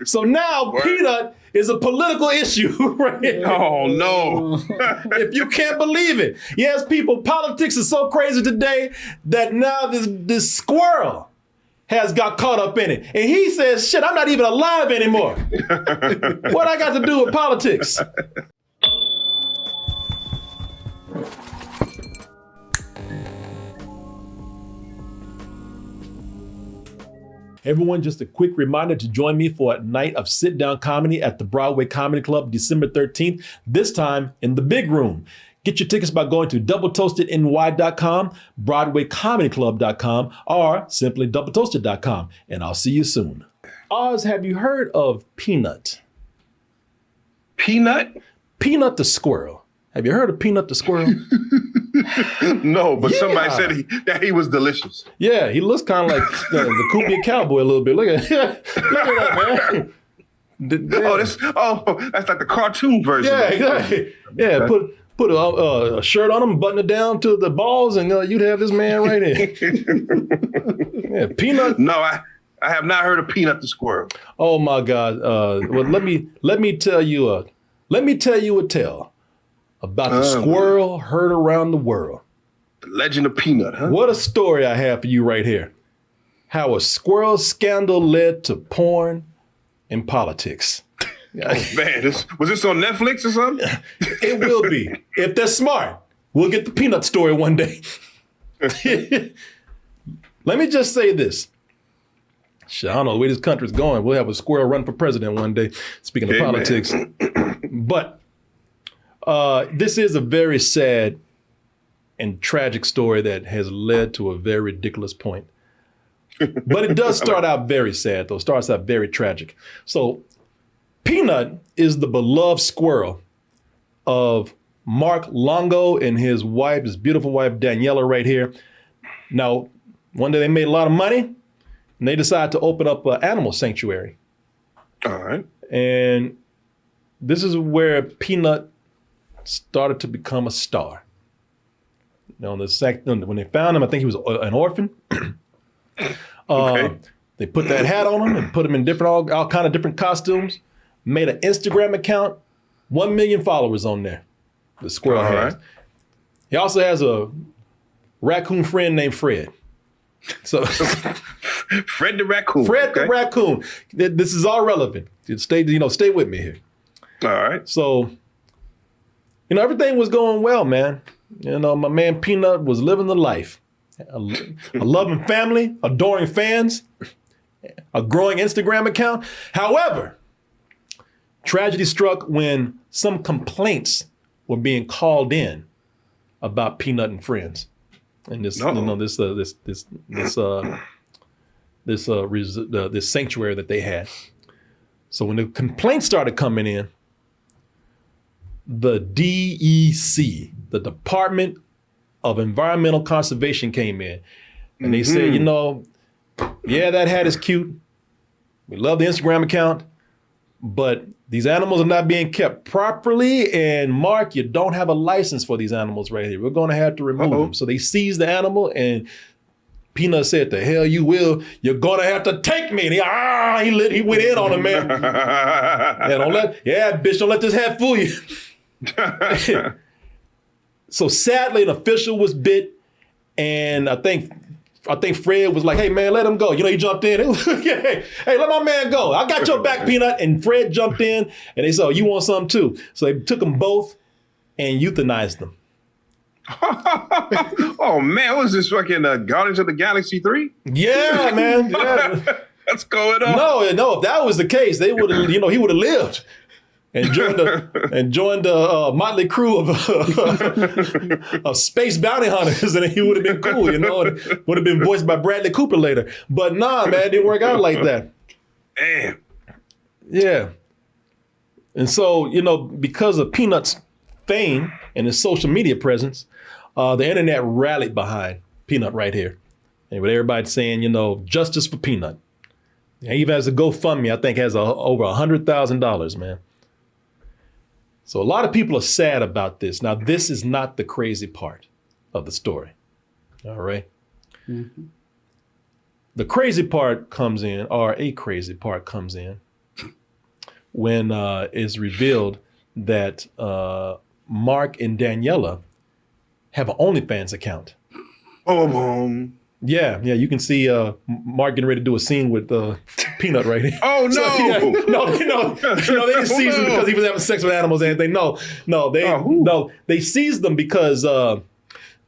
So now Peanut is a political issue right here. Oh, no. If you can't believe it. Yes, people, politics is so crazy today that now this squirrel has got caught up in it. And he says, shit, I'm not even alive anymore. What I got to do with politics? Everyone, just a quick reminder to join me for a night of sit-down comedy at the Broadway Comedy Club, December 13th, this time in the big room. Get your tickets by going to doubletoastedny.com, broadwaycomedyclub.com, or simply doubletoasted.com. And I'll see you soon. Oz, have you heard of Peanut? Peanut? Peanut the Squirrel. Have you heard of Peanut the Squirrel? No, but somebody said that he was delicious. Yeah, he looks kind of like the Kumbia Cowboy a little bit. Look at that, man. That's like the cartoon version. Yeah, exactly. Yeah, put a shirt on him, button it down to the balls, and you'd have this man right here. Yeah, Peanut. No, I have not heard of Peanut the Squirrel. Oh my God. Well, let me tell you a tale about the squirrel heard around the world. The legend of Peanut, huh? What a story I have for you right here. How a squirrel scandal led to porn and politics. Oh, man, was this on Netflix or something? It will be. If they're smart, we'll get the Peanut story one day. Let me just say this. Shit, I don't know the way this country's going. We'll have a squirrel run for president one day, speaking of politics. But this is a very sad and tragic story that has led to a very ridiculous point. But it does start out very sad, though. It starts out very tragic. So Peanut is the beloved squirrel of Mark Longo and his wife, his beautiful wife, Daniela, right here. Now, one day they made a lot of money, and they decided to open up an animal sanctuary. All right. And this is where Peanut started to become a star. When they found him, I think he was an orphan. Okay. They put that hat on him and put him in different all kind of different costumes. Made an Instagram account, 1 million followers on there. The squirrel has. Right. He also has a raccoon friend named Fred. So Fred the raccoon. Fred the raccoon. This is all relevant. Stay with me here. All right. So, everything was going well, man. My man Peanut was living the life. A loving family, adoring fans, a growing Instagram account. However, tragedy struck when some complaints were being called in about Peanut and friends, and this sanctuary that they had. So when the complaints started coming in, the DEC, the Department of Environmental Conservation, came in, and they said, that hat is cute. We love the Instagram account, but these animals are not being kept properly. And Mark, you don't have a license for these animals right here. We're going to have to remove them. So they seized the animal, and Peanut said, "The hell you will. You're going to have to take me." And he went in on him, man. Bitch, don't let this hat fool you. So sadly, an official was bit, and I think Fred was like, "Hey man, let him go." He jumped in. Hey, let my man go. I got your back, Peanut. And Fred jumped in, and they said, "Oh, you want some too?" So they took them both and euthanized them. Oh man, what was this fucking Guardians of the Galaxy 3? Yeah, man. Yeah. What's going on? No, if that was the case, they would have, he would have lived. And joined the motley crew of space bounty hunters, and he would have been cool, and would have been voiced by Bradley Cooper later. But nah, man, it didn't work out like that. Damn. Yeah. And so, because of Peanut's fame and his social media presence, the internet rallied behind Peanut right here. And with everybody saying, justice for Peanut. He even has a GoFundMe, I think has over $100,000, man. So a lot of people are sad about this. Now, this is not the crazy part of the story. All right. Mm-hmm. The crazy part comes in, or a crazy part comes in, when it's revealed that Mark and Daniela have an OnlyFans account. Yeah, you can see Mark getting ready to do a scene with Peanut right here. Oh, no. So, yeah, no, they didn't seize him because he was having sex with animals or anything. No, they seized them because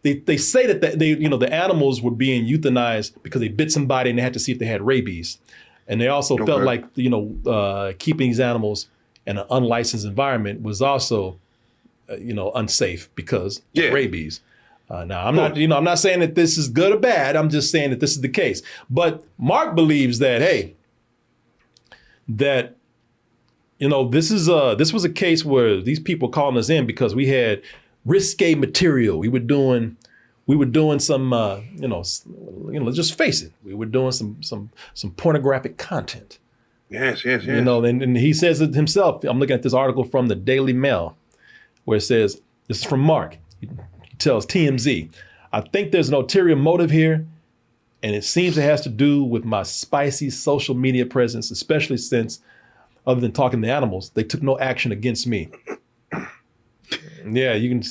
they say that the animals were being euthanized because they bit somebody and they had to see if they had rabies. And they also felt like, keeping these animals in an unlicensed environment was also, unsafe because of rabies. Now, I'm not saying that this is good or bad. I'm just saying that this is the case. But Mark believes that, this was a case where these people calling us in because we had risque material. We were doing some, just face it. We were doing some pornographic content. Yes. And he says it himself. I'm looking at this article from the Daily Mail where it says, this is from Mark. He tells TMZ, I think there's an ulterior motive here, and it seems it has to do with my spicy social media presence, especially since, other than talking to animals, they took no action against me. Yeah, you can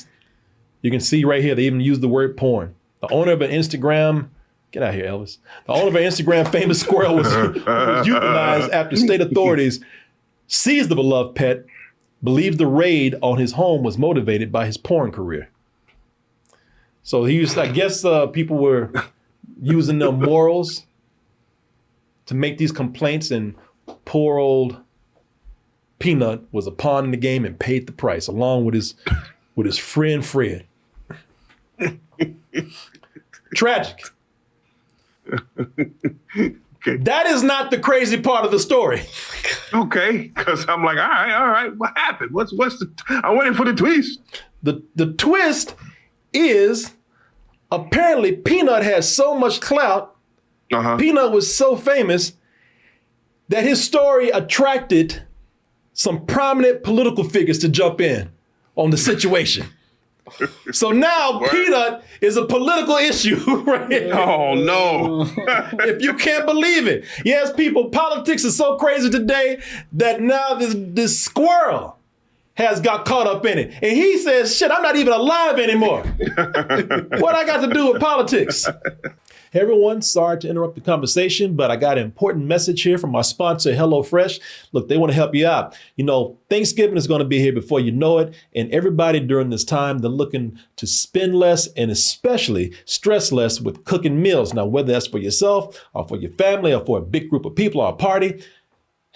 see right here, they even use the word porn. The owner of an Instagram, get out of here, Elvis. The owner of an Instagram famous squirrel was euthanized after state authorities seized the beloved pet, believed the raid on his home was motivated by his porn career. So I guess people were using their morals to make these complaints, and poor old Peanut was a pawn in the game and paid the price, along with his friend Fred. Tragic. Okay. That is not the crazy part of the story. Okay, because I'm like, all right, what happened? I'm waiting for the twist. The twist is apparently Peanut has so much clout. Peanut was so famous that his story attracted some prominent political figures to jump in on the situation. So now Peanut is a political issue right here. Oh, no. If you can't believe it. Yes, people, politics is so crazy today that now this squirrel has got caught up in it. And he says, shit, I'm not even alive anymore. What I got to do with politics? Hey everyone, sorry to interrupt the conversation, but I got an important message here from our sponsor, HelloFresh. Look, they want to help you out. Thanksgiving is going to be here before you know it. And everybody during this time, they're looking to spend less and especially stress less with cooking meals. Now, whether that's for yourself or for your family or for a big group of people or a party,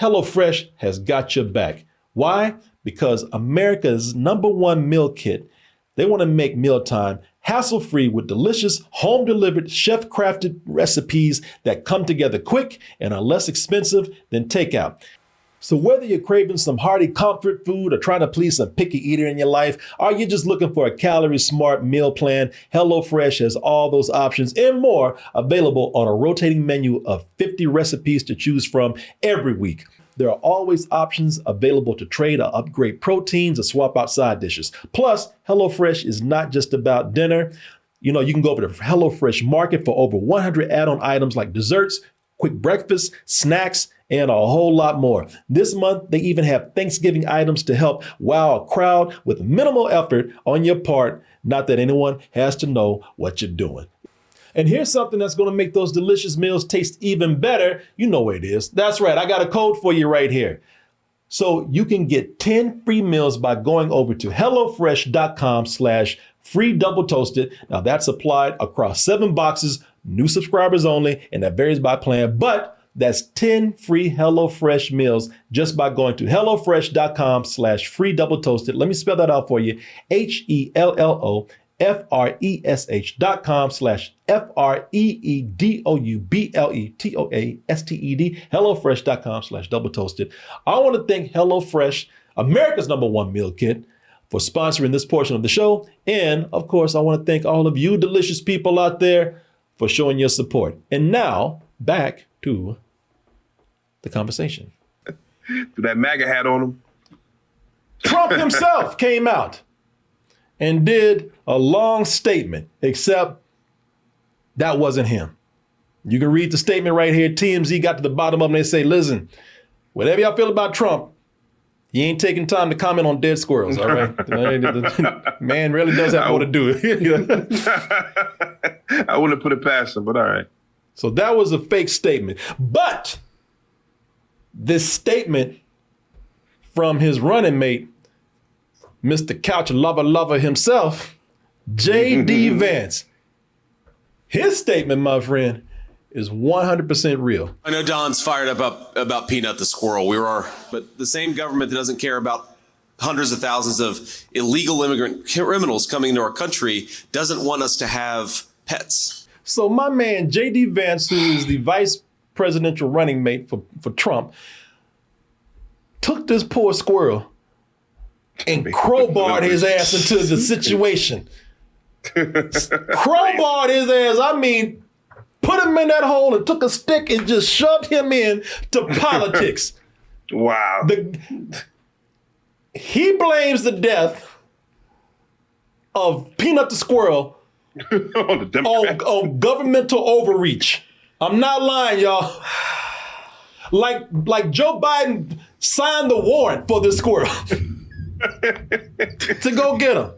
HelloFresh has got your back. Why? Because America's #1 meal kit, they want to make mealtime hassle-free with delicious, home-delivered, chef-crafted recipes that come together quick and are less expensive than takeout. So whether you're craving some hearty comfort food or trying to please some picky eater in your life, or you're just looking for a calorie-smart meal plan, HelloFresh has all those options and more available on a rotating menu of 50 recipes to choose from every week. There are always options available to trade or upgrade proteins or swap out side dishes. Plus, HelloFresh is not just about dinner. You can go over to HelloFresh Market for over 100 add-on items like desserts, quick breakfast, snacks, and a whole lot more. This month, they even have Thanksgiving items to help wow a crowd with minimal effort on your part. Not that anyone has to know what you're doing. And here's something that's going to make those delicious meals taste even better. You know what it is. That's right. I got a code for you right here. So you can get 10 free meals by going over to HelloFresh.com/free double toasted. Now that's applied across 7 boxes, new subscribers only, and that varies by plan. But that's 10 free HelloFresh meals just by going to HelloFresh.com/free double toasted. Let me spell that out for you. HelloFresh.com/FREEDOUBLETOASTED, HelloFresh.com/double toasted. I want to thank HelloFresh, America's #1 meal kit, for sponsoring this portion of the show. And of course, I want to thank all of you delicious people out there for showing your support. And now back to the conversation. With that MAGA hat on him. Trump himself came out and did a long statement, except that wasn't him. You can read the statement right here. TMZ got to the bottom of it and they say, listen, whatever y'all feel about Trump, He ain't taking time to comment on dead squirrels, all right? Man really does have more to do. I wouldn't have put it past him, but all right. So that was a fake statement. But this statement from his running mate, Mr. Couch Lover himself, JD Vance, his statement, my friend, is 100% real. I know Don's fired up about Peanut the Squirrel. But the same government that doesn't care about hundreds of thousands of illegal immigrant criminals coming into our country doesn't want us to have pets. So my man, JD Vance, who is the vice presidential running mate for Trump, took this poor squirrel and crowbarred his ass into the situation. Crowbarred his ass. I mean, put him in that hole and took a stick and just shoved him in to politics. Wow. He blames the death of Peanut the Squirrel on governmental overreach. I'm not lying, y'all. Like Joe Biden signed the warrant for this squirrel to go get him.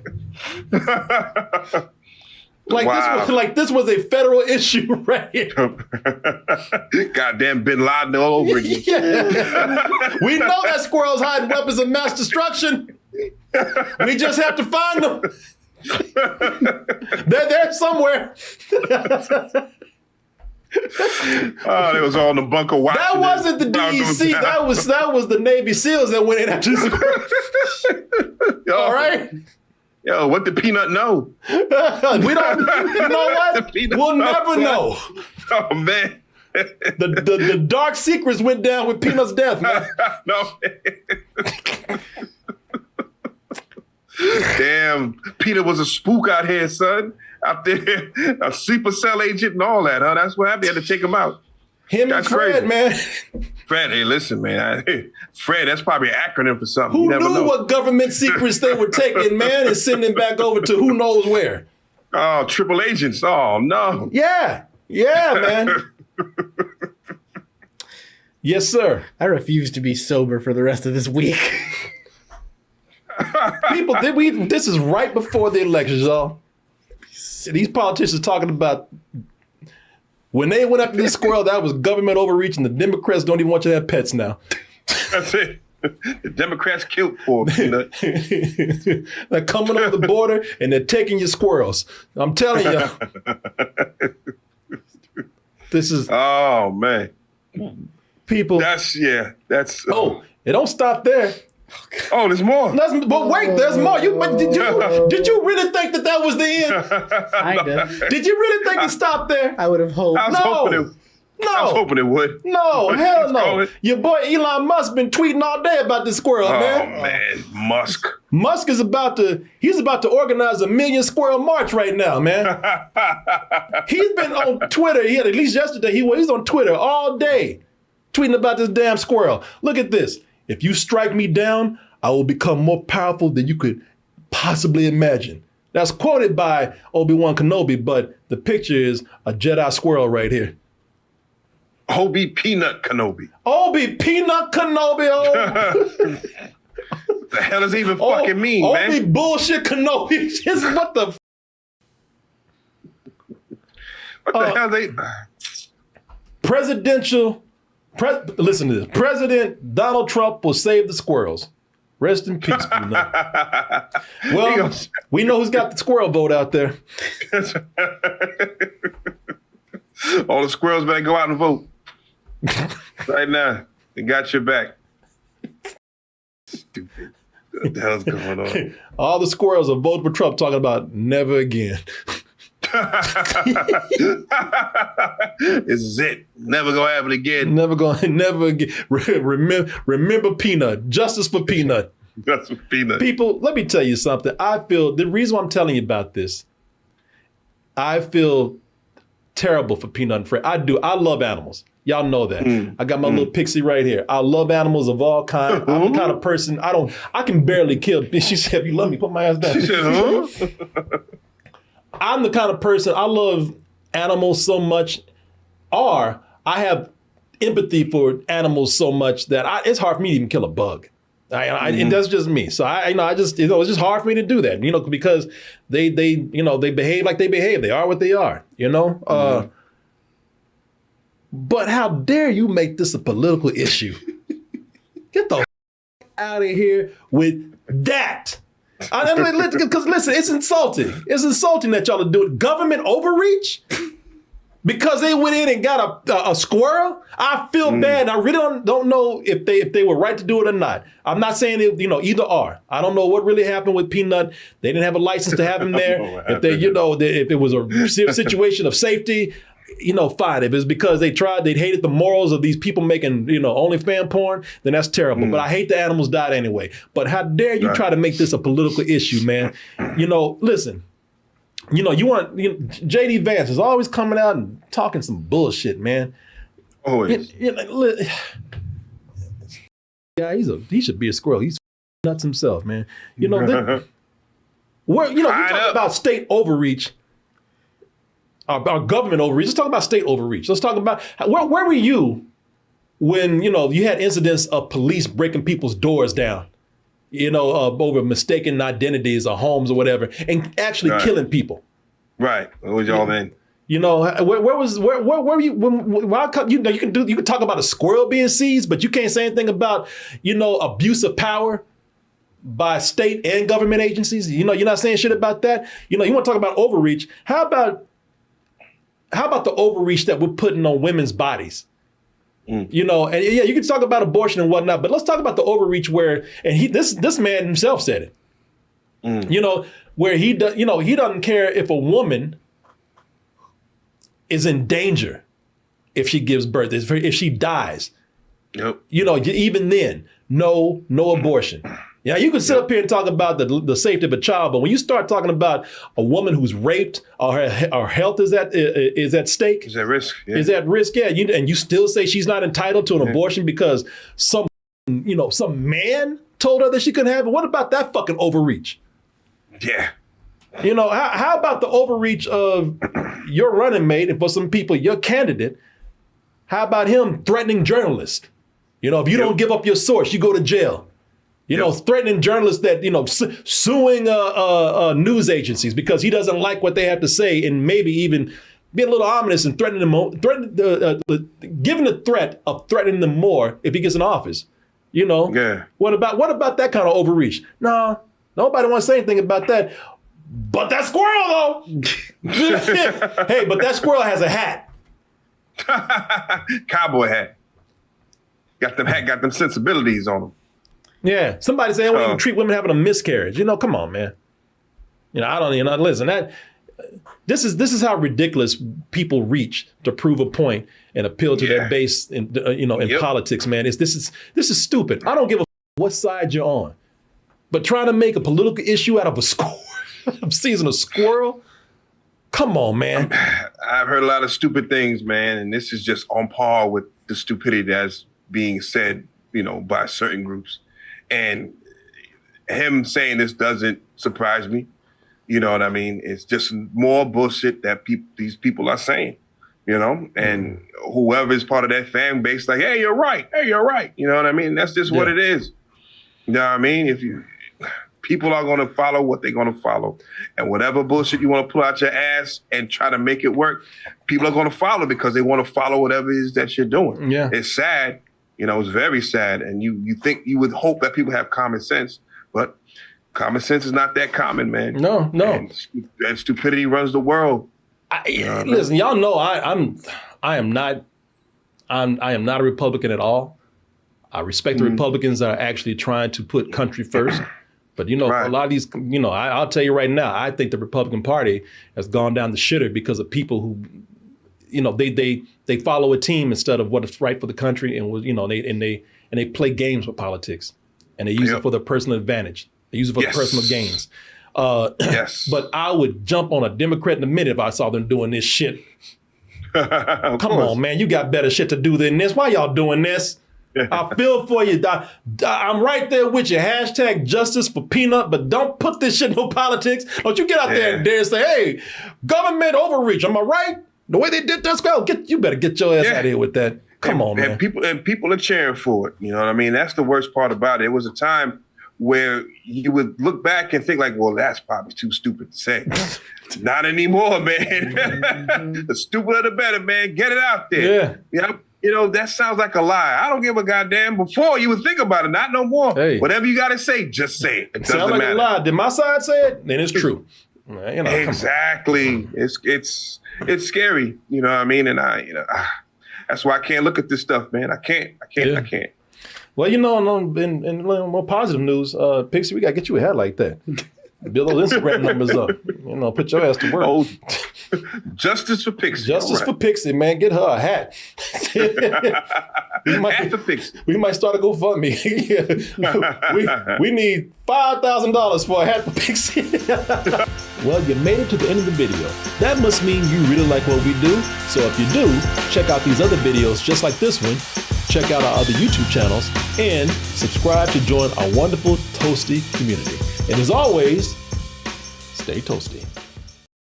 This was a federal issue right here. Goddamn Bin Laden all over again. Yeah. We know that squirrel's hiding weapons of mass destruction. We just have to find them. They're there somewhere. Oh, they was all in the bunker watching. That wasn't the DEC. That was the Navy SEALs that went in after the squirrel. All right. Yo, what did Peanut know? We don't. You know what? We'll never know. Oh man. The dark secrets went down with Peanut's death, man. No. Damn, Peanut was a spook out here, son. Out there, a sleeper cell agent and all that, huh? That's what happened. They had to take him out. That's and Fred, crazy. Man. Fred, hey, listen, man. Fred, that's probably an acronym for something. Who you never knew know what government secrets they were taking, man, and sending back over to who knows where? Oh, triple agents. Oh, no. Yeah, man. Yes, sir. I refuse to be sober for the rest of this week. People, this is right before the elections, y'all. These politicians talking about when they went after this squirrel, that was government overreach, and the Democrats don't even want you to have pets now. That's it. The Democrats killed poor Peanut. They're coming over the border and they're taking your squirrels. I'm telling you. This is. Oh, man. People. That's. It don't stop there. Oh, there's more. But wait, there's more. Did you really think that was the end? Kinda. Did you really think it stopped there? I would have hoped. I was hoping it would. No, hell no. Your boy Elon Musk been tweeting all day about this squirrel, man. Oh man, Musk. Musk is about to organize a 1 million squirrel march right now, man. He's been on Twitter. At least yesterday, he's on Twitter all day tweeting about this damn squirrel. Look at this. If you strike me down, I will become more powerful than you could possibly imagine. That's quoted by Obi-Wan Kenobi, but the picture is a Jedi squirrel right here. Obi Peanut Kenobi. Obi Peanut Kenobi. The hell does it even fucking mean, man? Obi bullshit Kenobi. What the hell they... Listen to this. President Donald Trump will save the squirrels. Rest in peace, Peanut. Well, we know who's got the squirrel vote out there. All the squirrels better go out and vote. Right now. They got your back. Stupid. What the hell's going on? All the squirrels are voting for Trump talking about never again. This is it. Never gonna happen again. Never again. Remember Peanut. Justice for Peanut. Justice for Peanut. People, let me tell you something. I feel the reason why I'm telling you about this, I feel terrible for Peanut and Fred. I do. I love animals. Y'all know that. I got my little pixie right here. I love animals of all kinds. I'm the kind of person I can barely kill. She said, if you love me, put my ass down. She said, huh? I'm the kind of person, I love animals so much, or I have empathy for animals so much that it's hard for me to even kill a bug. And that's just me. So I just, it's just hard for me to do that, because they behave like they behave. They are what they are, But how dare you make this a political issue? Get the out of here with that. Because listen, it's insulting. It's insulting that y'all are doing government overreach. Because they went in and got a squirrel, I feel bad. I really don't know if they were right to do it or not. I'm not saying it, either or. I don't know what really happened with Peanut. They didn't have a license to have him there. If it was a situation of safety, fine. If it's because they hated the morals of these people making, OnlyFans porn, then that's terrible. But I hate the animals died anyway. But how dare you try to make this a political issue, man? Listen. You want JD Vance is always coming out and talking some bullshit, man. Always. He should be a squirrel. He's nuts himself, man. You talk about state overreach, our government overreach. Let's talk about state overreach. Let's talk about where were you when you had incidents of police breaking people's doors down? Over mistaken identities or homes or whatever, and actually killing people. Right. Where was y'all then? Where were you? You can talk about a squirrel being seized, but you can't say anything about abuse of power by state and government agencies. You're not saying shit about that. You want to talk about overreach? How about the overreach that we're putting on women's bodies? And you can talk about abortion and whatnot, but let's talk about the overreach this man himself said it. Where he doesn't care if a woman is in danger if she gives birth, if she dies. Yep. Even then, no abortion. Yeah, you can sit up here and talk about the safety of a child, but when you start talking about a woman who's raped or her health is at stake, is at risk. Yeah. Is at risk, yeah. And you still say she's not entitled to an abortion because some man told her that she couldn't have it. What about that fucking overreach? Yeah. How about the overreach of your running mate and for some people your candidate? How about him threatening journalists? If you don't give up your source, you go to jail. Threatening journalists that, suing news agencies because he doesn't like what they have to say and maybe even being a little ominous and giving the threat of threatening them more if he gets in office. Yeah. What about that kind of overreach? No, nobody wants to say anything about that. But that squirrel, though. Hey, but that squirrel has a hat. Cowboy hat. Got them sensibilities on him. Yeah, somebody saying, "Well, you treat women having a miscarriage." Come on, man. I don't listen. This is how ridiculous people reach to prove a point and appeal to their base in politics, man. This is stupid. I don't give a what side you're on, but trying to make a political issue out of a seizing a squirrel. Come on, man. I've heard a lot of stupid things, man, and this is just on par with the stupidity that's being said, by certain groups. And him saying this doesn't surprise me. You know what I mean? It's just more bullshit that these people are saying, and whoever is part of that fan base, like, hey, you're right. Hey, you're right. You know what I mean? That's just what it is. You know what I mean? People are going to follow what they're going to follow. And whatever bullshit you want to pull out your ass and try to make it work, people are going to follow because they want to follow whatever it is that you're doing. Yeah. It's sad. It's very sad. And you would hope that people have common sense, but common sense is not that common, man. No. And stupidity runs the world. Listen, y'all know I am not a Republican at all. I respect the Republicans that are actually trying to put country first. But, a lot of these, I'll tell you right now, I think the Republican Party has gone down the shitter because of people who, they follow a team instead of what is right for the country, and they play games with politics, and they use it for their personal advantage. They use it for their personal gains. Yes. But I would jump on a Democrat in a minute if I saw them doing this shit. Come on, man, you got better shit to do than this. Why y'all doing this? I feel for you. I'm right there with you. Hashtag justice for Peanut, but don't put this shit in no politics. Don't you get out there and dare and say, hey, government overreach. Am I right? The way they did that, you better get your ass out of here with that. Come on, man. And people are cheering for it. You know what I mean? That's the worst part about it. It was a time where you would look back and think like, well, that's probably too stupid to say. Not anymore, man. The stupider the better, man. Get it out there. Yeah. You know, that sounds like a lie. I don't give a goddamn. Before you would think about it, not no more. Hey. Whatever you got to say, just say it. It doesn't Sound like matter. a lie. Did my side say it? Then it's true. You know, Exactly. It's scary. You know what I mean? And that's why I can't look at this stuff, man. I can't. Well, you know, in more positive news, Pixie, we got to get you a hat like that. Build those Instagram numbers up. You know, put your ass to work. Oh, justice for Pixie. Justice for Pixie, man. Get her a hat. Hat for Pixie. We might start a GoFundMe. we need $5,000 for a hat for Pixie. Well, you made it to the end of the video. That must mean you really like what we do. So if you do, check out these other videos just like this one. Check out our other YouTube channels and subscribe to join our wonderful Toasty community. And as always, stay toasty.